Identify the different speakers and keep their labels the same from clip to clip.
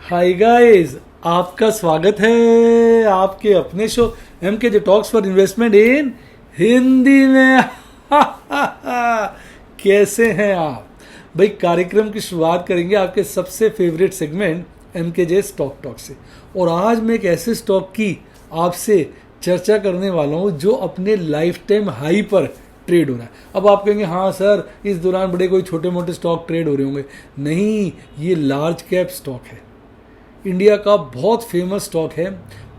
Speaker 1: Hi guys, आपका स्वागत है आपके अपने शो एम के जे टॉक्स फॉर इन्वेस्टमेंट इन हिंदी में। कैसे हैं आप भाई? कार्यक्रम की शुरुआत करेंगे आपके सबसे फेवरेट सेगमेंट एम के जे स्टॉक टॉक से। और आज मैं एक ऐसे स्टॉक की आपसे चर्चा करने वाला हूँ जो अपने लाइफ टाइम हाई पर ट्रेड हो रहा है। अब आप कहेंगे हाँ सर, इस दौरान बड़े कोई छोटे मोटे स्टॉक ट्रेड हो रहे होंगे। नहीं, ये लार्ज कैप स्टॉक है, इंडिया का बहुत फेमस स्टॉक है,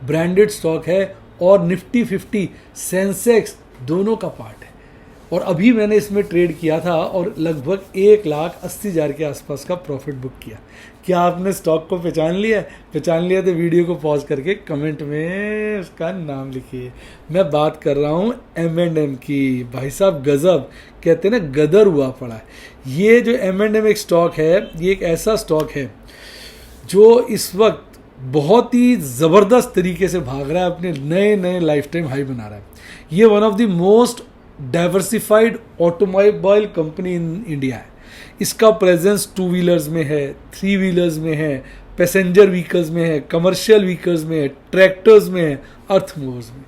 Speaker 1: ब्रांडेड स्टॉक है और निफ्टी 50 सेंसेक्स दोनों का पार्ट है। और अभी मैंने इसमें ट्रेड किया था और लगभग 1,80,000 के आसपास का प्रॉफिट बुक किया। क्या आपने स्टॉक को पहचान लिया? पहचान लिया तो वीडियो को पॉज करके कमेंट में उसका नाम लिखिए। मैं बात कर रहा हूँ M&M की। भाई साहब गजब, कहते हैं ना गदर हुआ पड़ा है। ये जो M&M एक स्टॉक है, ये एक ऐसा स्टॉक है जो इस वक्त बहुत ही ज़बरदस्त तरीके से भाग रहा है, अपने नए नए लाइफ टाइम हाई बना रहा है। ये one of the most diversified automobile company in India है। इसका प्रेजेंस 2 व्हीलर्स में है, 3 व्हीलर्स में है, पैसेंजर व्हीकल्स में है, कमर्शियल व्हीकल्स में है, ट्रैक्टर्स में है, अर्थ मूवर्स में।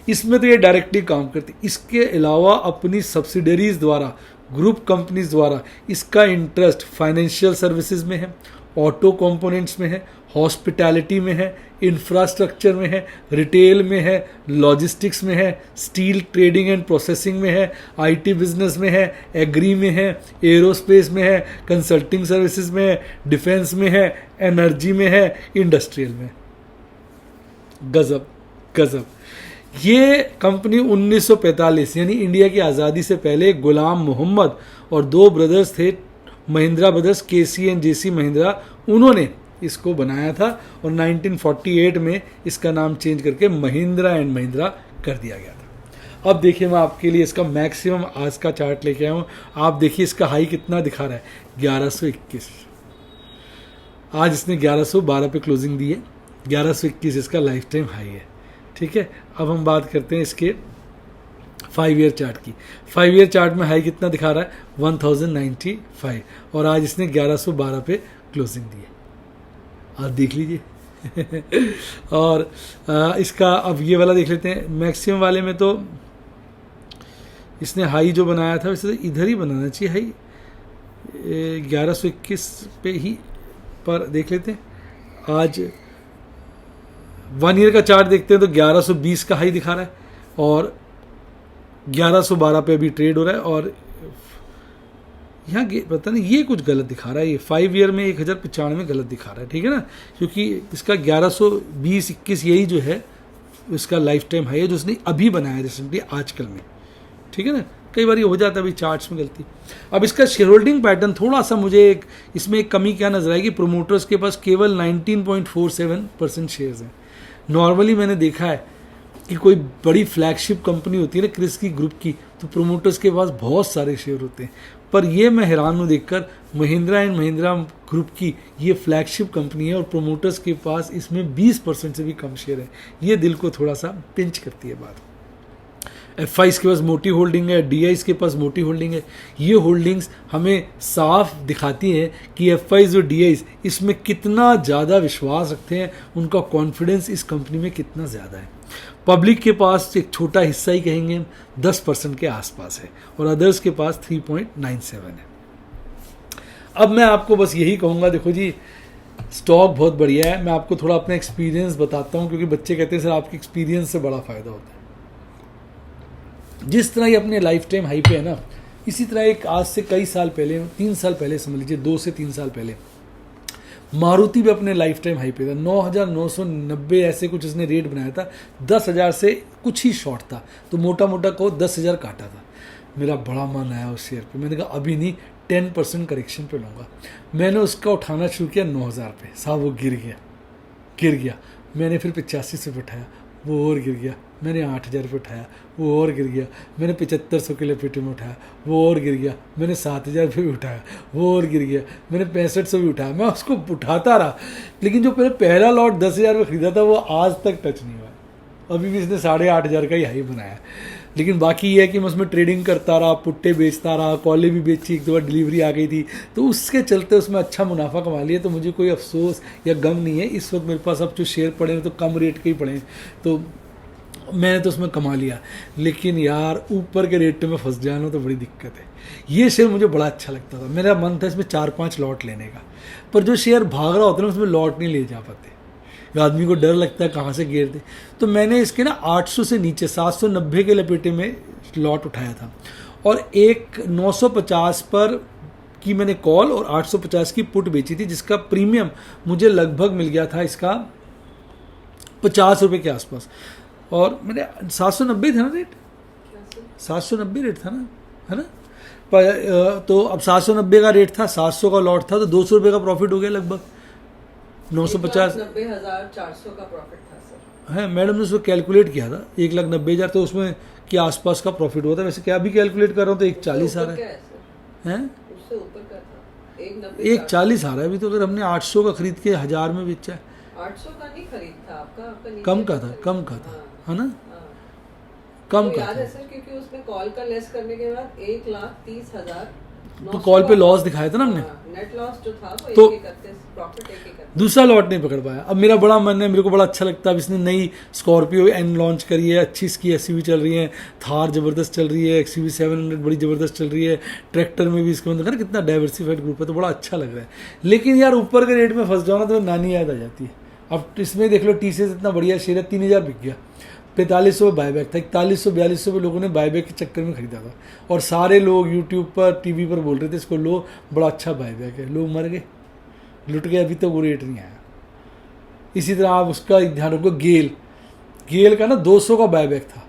Speaker 1: इसमें तो ये डायरेक्टली काम करती। इसके अलावा अपनी सब्सिडरीज द्वारा, ग्रुप कंपनीज द्वारा इसका इंटरेस्ट फाइनेंशियल सर्विसेज में है, ऑटो कंपोनेंट्स में है, हॉस्पिटैलिटी में है, इंफ्रास्ट्रक्चर में है, रिटेल में है, लॉजिस्टिक्स में है, स्टील ट्रेडिंग एंड प्रोसेसिंग में है, आईटी बिजनेस में है, एग्री में है, एरोस्पेस में है, कंसल्टिंग सर्विसेज में है, डिफेंस में है, एनर्जी में है, इंडस्ट्रियल में। गजब गजब। ये कंपनी 1945 यानी इंडिया की आज़ादी से पहले गुलाम मोहम्मद और 2 ब्रदर्स थे, महिंद्रा ब्रदर्स, केसी एंड जेसी महिंद्रा, उन्होंने इसको बनाया था। और 1948 में इसका नाम चेंज करके महिंद्रा एंड महिंद्रा कर दिया गया था। अब देखिए, मैं आपके लिए इसका मैक्सिमम आज का चार्ट लेके आया हूँ। आप देखिए इसका हाई कितना दिखा रहा है, 1121। आज इसने 1112 पे क्लोजिंग दी है, 1121 इसका लाइफ टाइम हाई है। ठीक है, अब हम बात करते हैं इसके 5 ईयर चार्ट की। 5 ईयर चार्ट में हाई कितना दिखा रहा है, 1095, और आज इसने 1112 पे क्लोजिंग दी है। आप देख लीजिए। और इसका अब ये वाला देख लेते हैं। मैक्सिमम वाले में तो इसने हाई जो बनाया था वैसे तो इधर ही बनाना चाहिए हाई, 1121 पे ही, पर देख लेते हैं। आज 1 ईयर का चार्ट देखते हैं तो 1120 का हाई दिखा रहा है और 1112 पे भी ट्रेड हो रहा है। और यहाँ पता नहीं ये कुछ गलत दिखा रहा है, ये 5 ईयर में 1095 गलत दिखा रहा है। ठीक है ना, क्योंकि इसका 1120-21 यही जो है इसका लाइफ टाइम हाई है जो उसने अभी बनाया रिसेंटली आजकल में। ठीक है ना, कई बार ये हो जाता है अभी चार्ट्स में गलती। अब इसका शेयर होल्डिंग पैटर्न थोड़ा सा मुझे इसमें एक कमी क्या नजर आएगी, प्रोमोटर्स के पास केवल 19.47% शेयर्स हैं। नॉर्मली मैंने देखा है कि कोई बड़ी फ्लैगशिप कंपनी होती है ना क्रिस की ग्रुप की, तो प्रोमोटर्स के पास बहुत सारे शेयर होते हैं। पर ये मैं हैरान हूँ देखकर, महिंद्रा एंड महिंद्रा ग्रुप की ये फ्लैगशिप कंपनी है और प्रोमोटर्स के पास इसमें 20% से भी कम शेयर है। ये दिल को थोड़ा सा पिंच करती है बात। F5 के पास मोटी होल्डिंग है, DIs के पास मोटी होल्डिंग है। ये होल्डिंग्स हमें साफ दिखाती हैं कि F5 और DIs इसमें कितना ज़्यादा विश्वास रखते हैं, उनका कॉन्फिडेंस इस कंपनी में कितना ज़्यादा है। पब्लिक के पास एक छोटा हिस्सा ही कहेंगे 10% के आसपास है और अदर्स के पास 3.97 है। अब मैं आपको बस यही कहूँगा, देखो जी स्टॉक बहुत बढ़िया है। मैं आपको थोड़ा अपना एक्सपीरियंस बताता हूँ, क्योंकि बच्चे कहते हैं सर आपके एक्सपीरियंस से बड़ा फ़ायदा होता है। जिस तरह ये अपने लाइफ टाइम हाई पे है ना, इसी तरह एक आज से कई साल पहले, 3 साल पहले समझ लीजिए, 2 से 3 साल पहले मारुति भी अपने लाइफ टाइम हाई पे था। 9,990 ऐसे कुछ इसने रेट बनाया था, 10,000 से कुछ ही शॉर्ट था, तो मोटा मोटा को 10,000 काटा था। मेरा बड़ा मन आया उस शेयर पे, मैंने कहा अभी नहीं, 10% करेक्शन पे लूँगा। मैंने उसका उठाना शुरू किया 9,000 पे, साहब वो गिर गया। मैंने फिर 85 से उठाया, वो और गिर गया। मैंने 8,000 पे उठाया, वो और गिर गया। मैंने 7500 के लिक्विडिटी में उठाया, वो और गिर गया। मैंने 7,000 पे भी उठाया, वो और गिर गया। मैंने 6500 भी उठाया। मैं उसको उठाता रहा, लेकिन जो मैंने पहला लॉट 10,000 में खरीदा था वो आज तक टच नहीं हुआ। अभी भी इसने 8,500 का ही हाई बनाया। लेकिन बाकी ये है कि मैं उसमें ट्रेडिंग करता रहा, पुट्टे बेचता रहा, कॉलें भी बेची, एक दो बार डिलीवरी आ गई थी, तो उसके चलते उसमें अच्छा मुनाफा कमा लिया। तो मुझे कोई अफसोस या गम नहीं है। इस वक्त मेरे पास अब जो शेयर पड़े हैं तो कम रेट के ही पड़े हैं, तो मैंने तो उसमें कमा लिया। लेकिन यार ऊपर के रेट में फंस जाना तो बड़ी दिक्कत है। ये शेयर मुझे बड़ा अच्छा लगता था, मेरा मन था इसमें 4-5 लॉट लेने का, पर जो शेयर भाग रहा होता है ना उसमें लॉट नहीं ले जा पाते, आदमी को डर लगता है कहाँ से गिर दे। तो मैंने इसके ना 800 से नीचे 790 के लपेटे में लॉट उठाया था, और एक 950 पर की मैंने कॉल और 850 की पुट बेची थी, जिसका प्रीमियम मुझे लगभग मिल गया था इसका 50 रुपये के आसपास। और मैंने 790 था ना रेट, 790 रेट था ना, है ना। तो अब 790 का रेट था, 700 का लॉट था, तो 200 रुपये का प्रॉफिट हो गया लगभग। 950
Speaker 2: 90,400 का प्रॉफिट था सर।
Speaker 1: है, मैडम ने उसको कैलकुलेट किया था 1,90,000, तो उसमें के आसपास का प्रॉफिट हुआ था। वैसे क्या अभी कैलकुलेट कर रहा हूँ तो 1,40 आ रहा है,
Speaker 2: उससे ऊपर का था
Speaker 1: 1,40 आ रहा है अभी। तो अगर हमने 800 का खरीद के 1000 में बेचा है,
Speaker 2: 800 का नहीं खरीद था आपका नीचे
Speaker 1: कम का था, कम का था, है ना, कम का
Speaker 2: याद
Speaker 1: था।
Speaker 2: है सर, क्योंकि उसमें कॉल का लेस करने के बाद 1,30,000
Speaker 1: तो कॉल पे लॉस दिखाया था ना हमने,
Speaker 2: नेट लॉस जो था वो
Speaker 1: तो
Speaker 2: 1,31, प्रॉफिट 1,31।
Speaker 1: दूसरा लॉट नहीं पकड़ पाया। अब मेरा बड़ा मन है, मेरे को बड़ा अच्छा लगता है। अब इसने नई स्कॉर्पियो एन लॉन्च करी है, अच्छी इसकी एसयूवी चल रही है, थार जबरदस्त चल रही है, एक्सयूवी 700 बड़ी जबरदस्त चल रही है, ट्रैक्टर में भी इसके अंदर कितना डाइवर्सिफाइड ग्रुप है, तो बड़ा अच्छा लग रहा है। लेकिन यार ऊपर के रेट में फंस जाओ ना तो नानी याद आ जाती है। अब इसमें देख लो TCS इतना बढ़िया शेयर है, 3,000 बिक गया, 4500 बायबैक था, 4100-4200 पे लोगों ने बायबैक के चक्कर में खरीदा था, और सारे लोग यूट्यूब पर टीवी पर बोल रहे थे इसको लो, बड़ा अच्छा बायबैक है। लोग मर गए, लुट गए, अभी तक वो रेट नहीं आया। इसी तरह आप उसका ध्यान रखो, गेल का ना 200 का बायबैक था,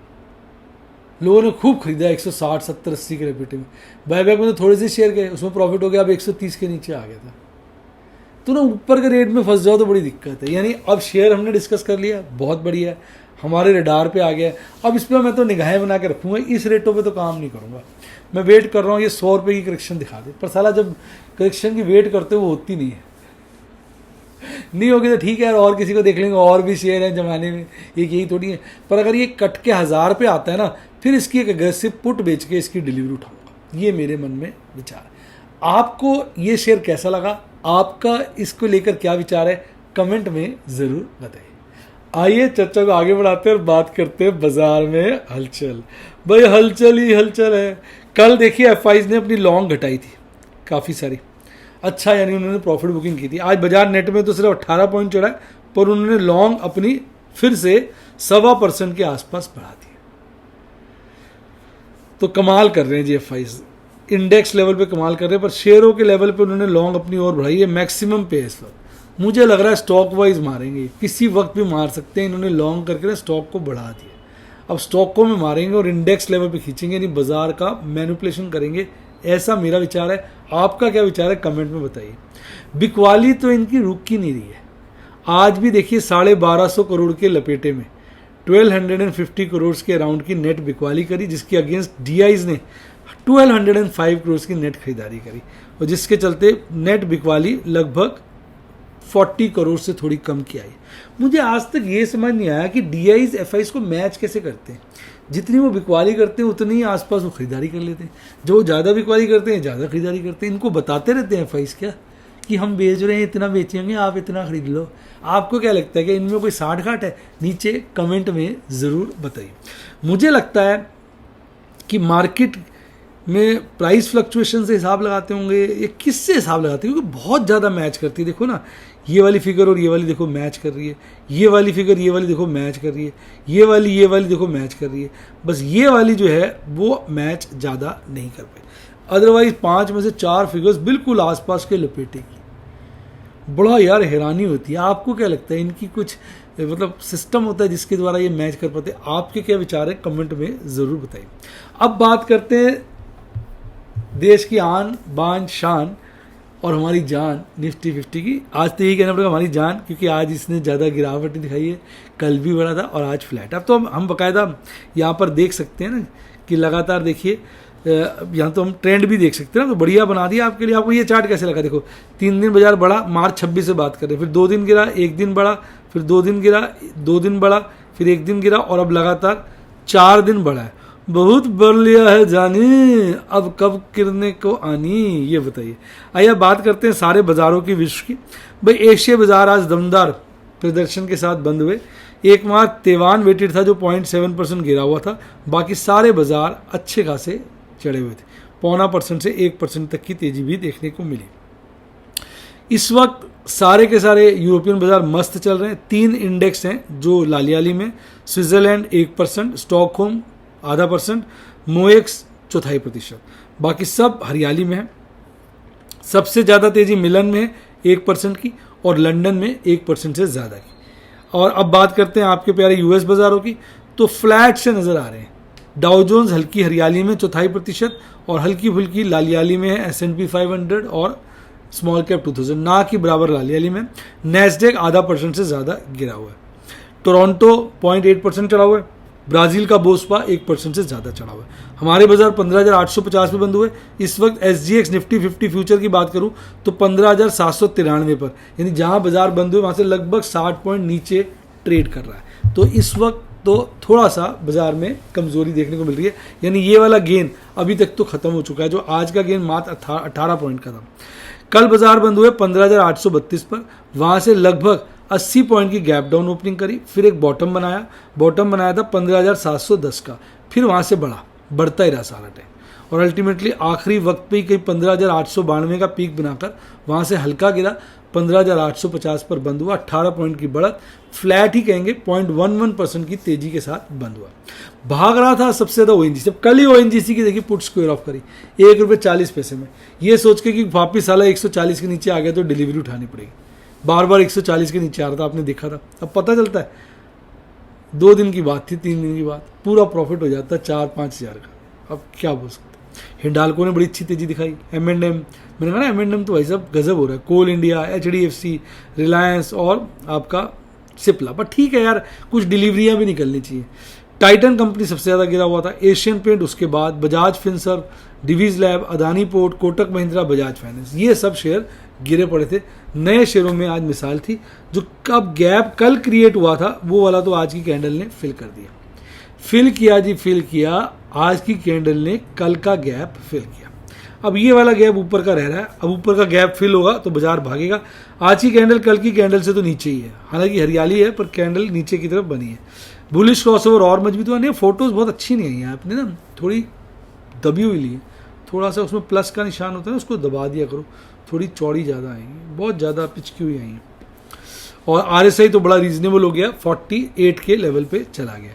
Speaker 1: लोगों ने खूब खरीदा 160, 70, 80 के रेपिटे में। बायबैक में तो थोड़े से शेयर गए, उसमें प्रॉफिट हो गया, अब 130 के नीचे आ गया था। तो ना ऊपर के रेट में फंस जाओ तो बड़ी दिक्कत है। यानी अब शेयर हमने डिस्कस कर लिया, बहुत बढ़िया है, हमारे रडार पे आ गया। अब इस पर मैं तो निगाहें बना के रखूँगा, इस रेटों पे तो काम नहीं करूँगा। मैं वेट कर रहा हूँ ये 100 रुपये की करेक्शन दिखा दे, पर साला जब करेक्शन की वेट करते हो वो होती नहीं है। नहीं होगी तो ठीक है, और किसी को देख लेंगे, और भी शेयर हैं जमाने में, एक यही थोड़ी है। पर अगर ये कट के 1000 पे आता है ना, फिर इसकी एक अग्रेसिव पुट बेच के इसकी डिलीवरी उठाऊंगा। ये मेरे मन में विचार है। आपको ये शेयर कैसा लगा, आपका इसको लेकर क्या विचार है, कमेंट में ज़रूर बताइए। आइए चर्चा को आगे बढ़ाते हैं और बात करते हैं बाजार में हलचल। भाई हलचल ही हलचल है। कल देखिए FIs ने अपनी लॉन्ग घटाई थी काफ़ी सारी, अच्छा, यानी उन्होंने प्रॉफिट बुकिंग की थी। आज बाजार नेट में तो सिर्फ 18 पॉइंट चढ़ा है, पर उन्होंने लॉन्ग अपनी फिर से 1.25% के आसपास बढ़ा दी। तो कमाल कर रहे हैं जी FIs, इंडेक्स लेवल पे कमाल कर रहे हैं, पर शेयरों के लेवल पे उन्होंने लॉन्ग अपनी ओर बढ़ाई है। मैक्सिमम पे इस वक्त मुझे लग रहा है स्टॉक वाइज मारेंगे, किसी वक्त भी मार सकते हैं। इन्होंने लॉन्ग करके ना स्टॉक को बढ़ा दिया, अब स्टॉकों में मारेंगे और इंडेक्स लेवल पे खींचेंगे, यानी बाजार का मैनिपुलेशन करेंगे, ऐसा मेरा विचार है। आपका क्या विचार है कमेंट में बताइए। बिकवाली तो इनकी रुक ही नहीं रही है। आज भी देखिए 1250 करोड़ के लपेटे में 1250 करोड़ के अराउंड की नेट बिकवाली करी, जिसकी अगेंस्ट DIs ने 1205 करोड़ की नेट खरीदारी करी, और जिसके चलते नेट बिकवाली लगभग 40 करोड़ से थोड़ी कम की आई। मुझे आज तक ये समझ नहीं आया कि DIs FIs को मैच कैसे करते हैं। जितनी वो बिकवाली करते हैं उतनी ही आसपास वो खरीदारी कर लेते हैं, जो ज़्यादा बिकवाली करते हैं ज़्यादा खरीदारी करते हैं। इनको बताते रहते हैं FIs क्या कि हम बेच रहे हैं, इतना बेचेंगे, आप इतना खरीद लो। आपको क्या लगता है कि इनमें कोई साठ घाट है? नीचे कमेंट में ज़रूर बताइए। मुझे लगता है कि मार्केट में प्राइस फ्लक्चुएशन से हिसाब लगाते होंगे, ये किससे हिसाब लगाते हैं, क्योंकि बहुत ज़्यादा मैच करती है। देखो ना, ये वाली फिगर और ये वाली देखो मैच कर रही है, ये वाली फिगर ये वाली देखो मैच कर रही है, ये वाली देखो मैच कर रही है। बस ये वाली जो है वो मैच ज़्यादा नहीं कर पाई, अदरवाइज 5 में से 4 फिगर्स बिल्कुल आसपास के लपेटेगी। बड़ा यार हैरानी होती है। आपको क्या लगता है, इनकी कुछ मतलब सिस्टम होता है जिसके द्वारा ये मैच कर पाते हैं? आपके क्या विचार है कमेंट में ज़रूर बताइए। अब बात करते हैं देश की आन बान शान और हमारी जान निफ्टी 50 की। आज तो यही कहना पड़ेगा हमारी जान, क्योंकि आज इसने ज़्यादा गिरावट दिखाई है, कल भी बढ़ा था और आज फ्लैट। अब तो हम बाकायदा यहाँ पर देख सकते हैं ना कि लगातार देखिए, यहाँ तो हम ट्रेंड भी देख सकते हैं ना, तो बढ़िया बना दिया आपके लिए। आपको ये चार्ट कैसे लगा? देखो 3 दिन बाजार बढ़ा, मार्च 26 से बात कर रहे हैं, फिर 2 दिन गिरा, 1 दिन बढ़ा, फिर 2 दिन गिरा, 2 दिन बढ़ा, फिर 1 दिन गिरा, और अब लगातार 4 दिन बढ़ा है। बहुत बढ़ लिया है जानी, अब कब गिरने को आनी, ये बताइए। आइए बात करते हैं सारे बाजारों की विश्व की। भाई एशिया बाजार आज दमदार प्रदर्शन के साथ बंद हुए। एकमात्र ताइवान वेटेड था जो 0.7% गिरा हुआ था, बाकी सारे बाजार अच्छे खासे चढ़े हुए थे। 0.5% से 1% तक की तेजी भी देखने को मिली। इस वक्त सारे के सारे यूरोपियन बाजार मस्त चल रहे हैं। 3 इंडेक्स हैं जो लालियाली में, स्विट्जरलैंड 1%, स्टॉकहोम 0.5%, मोएक्स 0.25%, बाकी सब हरियाली में है। सबसे ज़्यादा तेजी मिलन में है 1% की, और लंदन में 1% से ज़्यादा की। और अब बात करते हैं आपके प्यारे यूएस बाजारों की, तो फ्लैट से नज़र आ रहे हैं। डाउ जोन्स हल्की हरियाली में 0.25% और हल्की फुल्की लालियाली में है S&P 500 और स्मॉल कैप 2000 ना कि बराबर लालियाली में। नैस्डैक 0.5% से ज़्यादा गिरा हुआ है। टोरंटो 0.8% चढ़ा हुआ है। ब्राज़ील का बोस्पा 1% से ज़्यादा चढ़ा हुआ है। हमारे बाजार 15,850 पे बंद हुए। इस वक्त SGX निफ्टी 50 फ्यूचर की बात करूं तो 15,793 पर, यानी जहां बाजार बंद हुए वहां से लगभग 60 पॉइंट नीचे ट्रेड कर रहा है। तो इस वक्त तो थोड़ा सा बाजार में कमजोरी देखने को मिल रही है, यानी ये वाला गेन अभी तक तो खत्म हो चुका है। जो आज का गेन मात्र 18 पॉइंट का था। कल बाजार बंद हुए 15,832 पर, वहां से लगभग 80 पॉइंट की गैप डाउन ओपनिंग करी, फिर एक बॉटम बनाया था 15,710 का, फिर वहां से बढ़ता ही रहा सारा टाइम, और अल्टीमेटली आखिरी वक्त पे ही कहीं 15,892 का पीक बनाकर वहां से हल्का गिरा, 15,850 पर बंद हुआ। 18 पॉइंट की बढ़त, फ्लैट ही कहेंगे, 0.11% की तेजी के साथ बंद हुआ। भाग रहा था सबसे ज्यादा ONGC। कल ही ONGC की देखिए पुट स्क्वायर ऑफ करी ₹1.40 में, ये सोच के कि वापिस साला 140 के नीचे आ गया तो डिलीवरी उठानी पड़ेगी। बार बार 140 के नीचे आ रहा था, आपने देखा था। अब पता चलता है 2 दिन की बात थी, 3 दिन की बात, पूरा प्रॉफिट हो जाता है 4-5 हज़ार का। अब क्या बोल सकते। हिंडाल्को ने बड़ी अच्छी तेजी दिखाई। M&M, मैंने कहा ना M&M तो भाई साहब गजब हो रहा है। कोल इंडिया, HDFC, रिलायंस और आपका सिप्ला। पर ठीक है यार, कुछ डिलीवरियां भी निकलनी चाहिए। टाइटन कंपनी सबसे ज़्यादा गिरा हुआ था, एशियन पेंट उसके बाद, Bajaj Finserv, Divi's lab, Adani port, Kotak Mahindra, Bajaj finance, ये सब शेयर गिरे पड़े थे। नए शेयरों में आज मिसाल थी, जो कब गैप कल क्रिएट हुआ था वो वाला तो आज की कैंडल ने फिल कर दिया। फिल किया आज की कैंडल ने कल का गैप फिल किया। अब ये वाला गैप ऊपर का रह रहा है, अब ऊपर का गैप फिल होगा तो बाजार भागेगा। आज की कैंडल कल की कैंडल से तो नीचे ही है, हालांकि हरियाली है पर कैंडल नीचे की तरफ बनी है। बुलिश क्रॉसओवर और मजबूत हुआ नहीं। फोटोज बहुत अच्छी नहीं आई है, आपने ना थोड़ी दबी हुई ली है, थोड़ा सा उसमें प्लस का निशान होता है ना, उसको दबा दिया करो, थोड़ी चौड़ी ज़्यादा आएंगी, बहुत ज़्यादा पिचकी हुई आई है। और RSI तो बड़ा रीजनेबल हो गया, 48 के लेवल पे चला गया।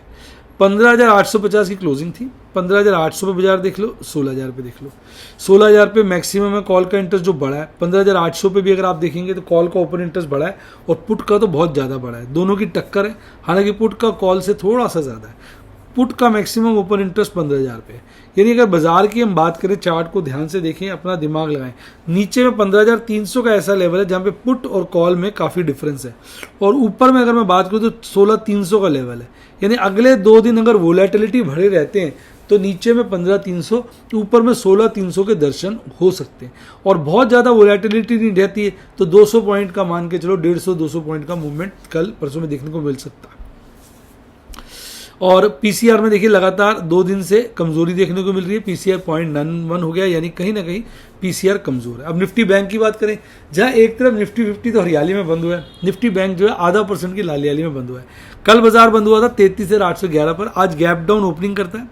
Speaker 1: 15,850 की क्लोजिंग थी। 15,800 पे बाजार देख लो, 16,000 पे देख लो। 16,000 पे मैक्सिमम है कॉल का इंटरेस्ट जो बढ़ा है। 15,800 पे भी अगर आप देखेंगे तो कॉल का ओपन इंटरेस्ट बढ़ा है और पुट का तो बहुत ज़्यादा बढ़ा है। दोनों की टक्कर है, हालांकि पुट का कॉल से थोड़ा सा ज़्यादा है। पुट का मैक्सिमम ओपन इंटरेस्ट 15,000 पे है। यानी अगर बाजार की हम बात करें, चार्ट को ध्यान से देखें, अपना दिमाग लगाएं, नीचे में 15,300 का ऐसा लेवल है जहाँ पे पुट और कॉल में काफ़ी डिफरेंस है, और ऊपर में अगर मैं बात करूँ तो 16,300 का लेवल है। यानी अगले 2 दिन अगर वोलेटिलिटी भरे रहते हैं तो नीचे में 15,300, ऊपर में 16,300 के दर्शन हो सकते हैं। और बहुत ज़्यादा वोलेटिलिटी नहीं रहती है तो 200 पॉइंट का मान के चलो, 150-200 पॉइंट का मूवमेंट कल परसों में देखने को मिल सकता है। और PCR में देखिए लगातार 2 दिन से कमजोरी देखने को मिल रही है। PCR 0.91 हो गया, यानी कहीं ना कहीं PCR कमजोर है। अब निफ्टी बैंक की बात करें, जहां एक तरफ निफ्टी 50 तो हरियाली में बंद हुआ है, निफ्टी बैंक जो है 0.5% की लालियाली में बंद हुआ है। कल बाजार बंद हुआ था 33,811 पर, आज गैप डाउन ओपनिंग करता है।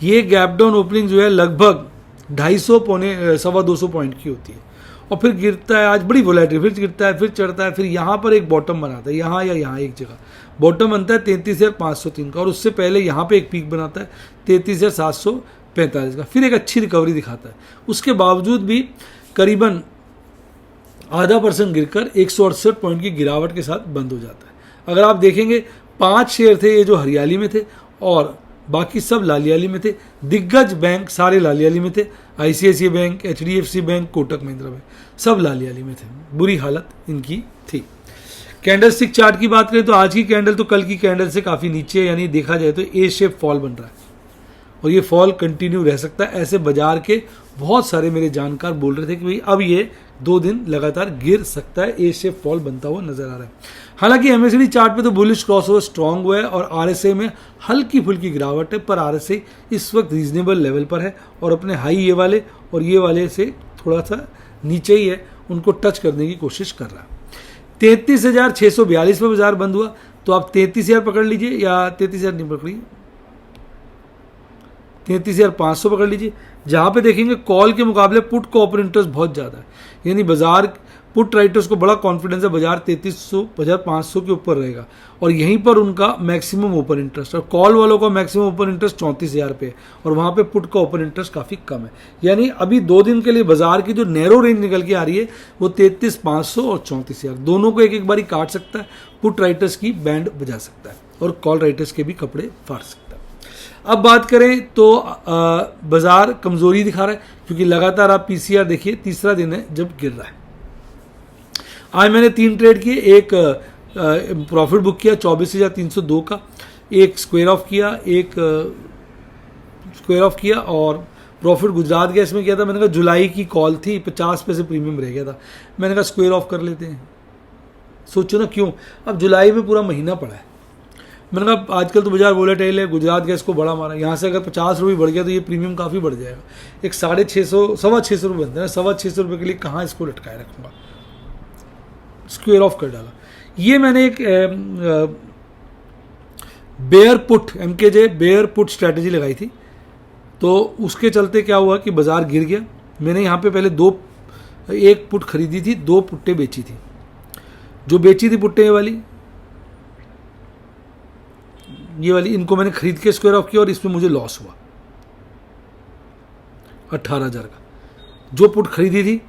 Speaker 1: ये गैप डाउन ओपनिंग जो है लगभग 250-225 पॉइंट की होती है, और फिर गिरता है। आज बड़ी वोलेटिलिटी, फिर गिरता है, फिर चढ़ता है, फिर यहाँ पर एक बॉटम बनाता है, यहाँ या यहाँ एक जगह बॉटम बनता है 33,503 का, और उससे पहले यहाँ पे एक पीक बनाता है 33,745 का, फिर एक अच्छी रिकवरी दिखाता है। उसके बावजूद भी करीबन 0.5% गिरकर 168 पॉइंट की गिरावट के साथ बंद हो जाता है। अगर आप देखेंगे 5 शेयर थे ये जो हरियाली में थे, और बाकी सब लालियाली में थे। दिग्गज बैंक सारे लालियाली में थे, ICICI bank, HDFC bank, Kotak Mahindra bank, सब लालियाली में थे। बुरी हालत इनकी थी। कैंडल स्टिक चार्ट की बात करें तो आज की कैंडल तो कल की कैंडल से काफ़ी नीचे, यानी देखा जाए तो A शेप फॉल बन रहा है, और ये फॉल कंटिन्यू रह सकता है। ऐसे बाजार के बहुत सारे मेरे जानकार बोल रहे थे कि भाई अब ये 2 दिन लगातार गिर सकता है, ए शेप फॉल बनता हुआ नजर आ रहा है। हालांकि एमएसडी चार्ट पे तो बुलिश क्रॉसओवर स्ट्रांग हुआ है और आरएसआई में हल्की फुल्की गिरावट है, पर आरएसआई इस वक्त रीजनेबल लेवल पर है और अपने हाई ये वाले से थोड़ा सा नीचे ही है, उनको टच करने की कोशिश कर रहा है। 33,642 पे बाजार बंद हुआ, तो आप 33,000 पकड़ लीजिए या 33,000 नहीं पकड़िए, 33,500 पकड़ लीजिए। जहां पे देखेंगे कॉल के मुकाबले पुट का ओपन इंटरेस्ट बहुत ज़्यादा है, यानी बाजार पुट राइटर्स को बड़ा कॉन्फिडेंस है बाजार 33,500 के ऊपर रहेगा और यहीं पर उनका मैक्सिमम ओपन इंटरेस्ट, और कॉल वालों का मैक्सिमम ओपन इंटरेस्ट 34,000 पे है और वहाँ पे पुट का ओपन इंटरेस्ट काफ़ी कम है। यानी अभी 2 दिन के लिए बाजार की जो नैरो रेंज निकल के आ रही है वो 33,500 और 34,000 दोनों को एक एक बारी काट सकता है, पुट राइटर्स की बैंड बजा सकता है और कॉल राइटर्स के भी कपड़े फाड़ सकता है। अब बात करें तो बाजार कमजोरी दिखा रहा है क्योंकि लगातार आप पीसीआर देखिए, तीसरा दिन है जब गिर रहा है। आज मैंने 3 ट्रेड किए, एक प्रॉफिट बुक किया 24,302 का, एक स्क्वायर ऑफ किया और प्रॉफिट गुजरात गैस में किया था। मैंने कहा जुलाई की कॉल थी, 50 पैसे प्रीमियम रह गया था, मैंने कहा स्क्वायर ऑफ कर लेते हैं। सोचो ना क्यों, अब जुलाई में पूरा महीना पड़ा है। मैंने कहा आजकल तो बाजार वोलेटाइल है, गुजरात गैस को बड़ा मारा, यहाँ से अगर 50 रुपये बढ़ गया तो ये प्रीमियम काफ़ी बढ़ जाएगा। एक 650 650 रुपये बनते हैं, 625 रुपये के लिए कहाँ इसको लटकाए रखूँगा, स्क्वायर ऑफ कर डाला। ये मैंने एक बेयर पुट एमकेजे बेयर पुट स्ट्रैटेजी लगाई थी, तो उसके चलते क्या हुआ कि बाजार गिर गया। मैंने यहाँ पे पहले एक पुट खरीदी थी, 2 पुट्टे बेची थी। जो बेची थी पुट्टे ये वाली इनको मैंने खरीद के स्क्वायर ऑफ किया और इसमें मुझे लॉस हुआ 18,000 का। जो पुट खरीदी थी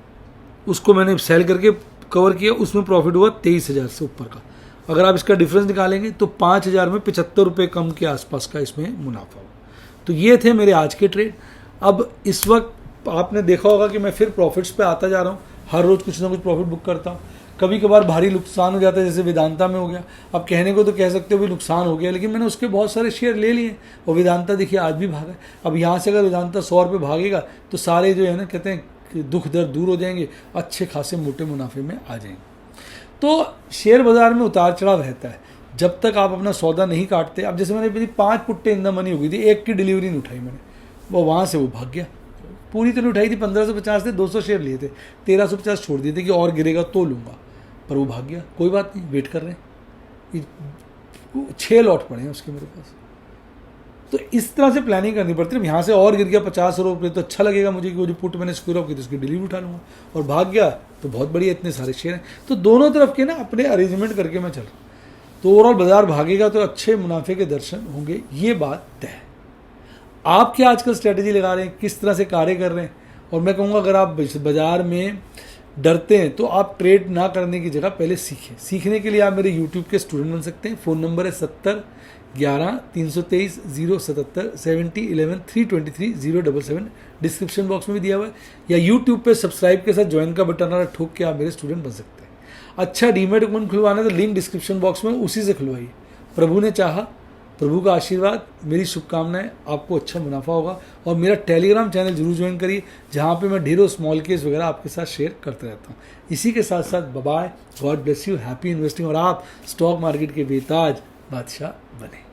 Speaker 1: उसको मैंने सेल करके कवर किया, उसमें प्रॉफिट हुआ 23,000 से ऊपर का। अगर आप इसका डिफरेंस निकालेंगे तो 5,000 में 75 रुपये कम के आसपास का इसमें मुनाफा हुआ। तो ये थे मेरे आज के ट्रेड। अब इस वक्त आपने देखा होगा कि मैं फिर प्रॉफिट्स पे आता जा रहा हूँ, हर रोज़ कुछ ना कुछ प्रॉफिट बुक करता हूँ। कभी कभार भारी नुकसान हो जाता है, जैसे वेदांता में हो गया। अब कहने को तो कह सकते हो भी नुकसान हो गया, लेकिन मैंने उसके बहुत सारे शेयर ले लिए और वेदांता देखिए आज भी भागा है। अब यहाँ से अगर वेदांता 100 रुपये भागेगा तो सारे जो है ना कहते हैं कि दुख दर्द दूर हो जाएंगे, अच्छे खासे मोटे मुनाफे में आ जाएंगे। तो शेयर बाजार में उतार चढ़ाव रहता है, जब तक आप अपना सौदा नहीं काटते। अब जैसे मैंने मेरी 5 पुट्टे इन द मनी हो गई थी, एक की डिलीवरी नहीं उठाई मैंने, वो वहाँ से वो भाग गया। पूरी तरह उठाई थी, 1550 थे, 200 शेयर लिए थे, 1350 छोड़ दिए थे कि और गिरेगा तो लूँगा, पर वो भाग गया। कोई बात नहीं, वेट कर रहे हैं, 6 लॉट पड़े हैं उसके मेरे पास। तो इस तरह से प्लानिंग करनी पड़ती है। यहाँ से और गिर गया 50 रुपये तो अच्छा लगेगा मुझे कि वो जो पुट मैंने स्क्वायर ऑफ की तो उसकी डिलीवरी उठा लूँगा, और भाग गया तो बहुत बढ़िया, इतने सारे शेयर हैं। तो दोनों तरफ के ना अपने अरेंजमेंट करके मैं चल रहा हूँ। तो ओवरऑल बाजार भागेगा तो अच्छे मुनाफे के दर्शन होंगे, ये बात तय है। आप क्या आजकल स्ट्रैटेजी लगा रहे हैं, किस तरह से कार्य कर रहे हैं? और मैं कहूँगा अगर आप बाजार में डरते हैं तो आप ट्रेड ना करने की जगह पहले सीखें। सीखने के लिए आप मेरे यूट्यूब के स्टूडेंट बन सकते हैं। फ़ोन नंबर है 70 11 323 077 70 11 323 077, डिस्क्रिप्शन बॉक्स में भी दिया हुआ है, या यूट्यूब पे सब्सक्राइब के साथ ज्वाइन का बटन आ ठोक के आप मेरे स्टूडेंट बन सकते हैं। अच्छा डीमेट अकाउंट खुलवाना है तो लिंक डिस्क्रिप्शन बॉक्स में, उसी से खुलवाइए। प्रभु ने चाहा, प्रभु का आशीर्वाद, मेरी शुभकामनाएं, आपको अच्छा मुनाफा होगा। और मेरा टेलीग्राम चैनल जरूर ज्वाइन करिए, जहाँ पे मैं ढेरों स्मॉल केस वगैरह आपके साथ शेयर करते रहता हूँ। इसी के साथ साथ bye, God bless you, happy investing, और आप स्टॉक मार्केट के बेताज बादशाह बने।